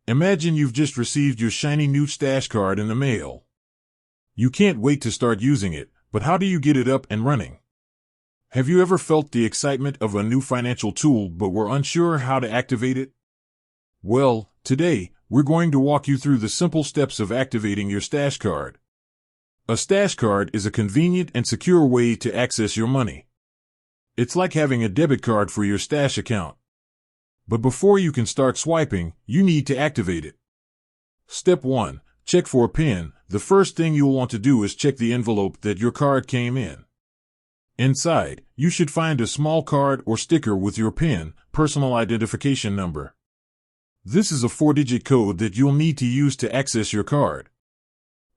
Imagine you've just received your shiny new stash card in the mail. You can't wait to start using it, but how do you get it up and running? Have you ever felt the excitement of a new financial tool but were unsure how to activate it? Well, today, we're going to walk you through the simple steps of activating your stash card. A stash card is a convenient and secure way to access your money. It's like having a debit card for your stash account. But before you can start swiping, you need to activate it. Step 1. Check for a PIN. The first thing you'll want to do is check the envelope that your card came in. Inside, you should find a small card or sticker with your PIN, personal identification number. This is a 4-digit code that you'll need to use to access your card.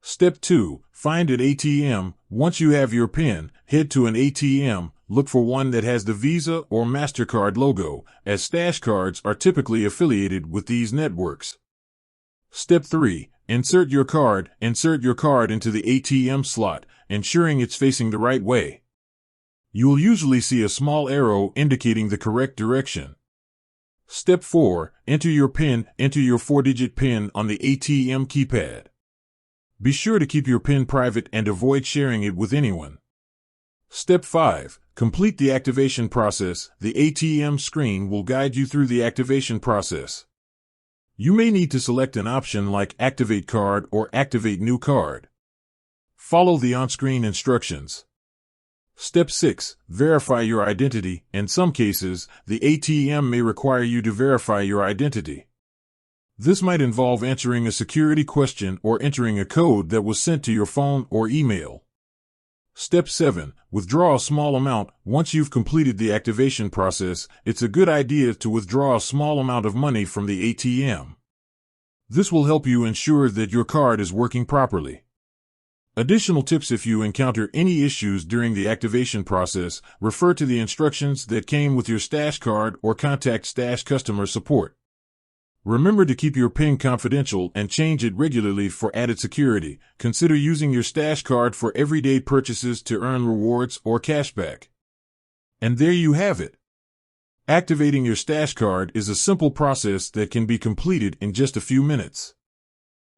Step 2. Find an ATM. Once you have your PIN, head to an ATM. Look for one that has the Visa or MasterCard logo, as stash cards are typically affiliated with these networks. Step 3. Insert your card into the ATM slot, ensuring it's facing the right way. You'll usually see a small arrow indicating the correct direction. Step 4. Enter your PIN. Enter your 4-digit PIN on the ATM keypad. Be sure to keep your PIN private and avoid sharing it with anyone. Step 5. Complete the activation process. The ATM screen will guide you through the activation process. You may need to select an option like Activate Card or Activate New Card. Follow the on-screen instructions. Step 6. Verify your identity. In some cases, the ATM may require you to verify your identity. This might involve answering a security question or entering a code that was sent to your phone or email. Step 7. Withdraw a small amount. Once you've completed the activation process, it's a good idea to withdraw a small amount of money from the ATM. This will help you ensure that your card is working properly. Additional tips: if you encounter any issues during the activation process, refer to the instructions that came with your stash card or contact Stash customer support. Remember to keep your PIN confidential and change it regularly for added security. Consider using your stash card for everyday purchases to earn rewards or cashback. And there you have it. Activating your stash card is a simple process that can be completed in just a few minutes.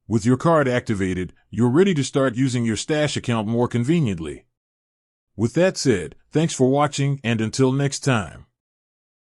With your card activated, you're ready to start using your stash account more conveniently. With that said, thanks for watching, and until next time.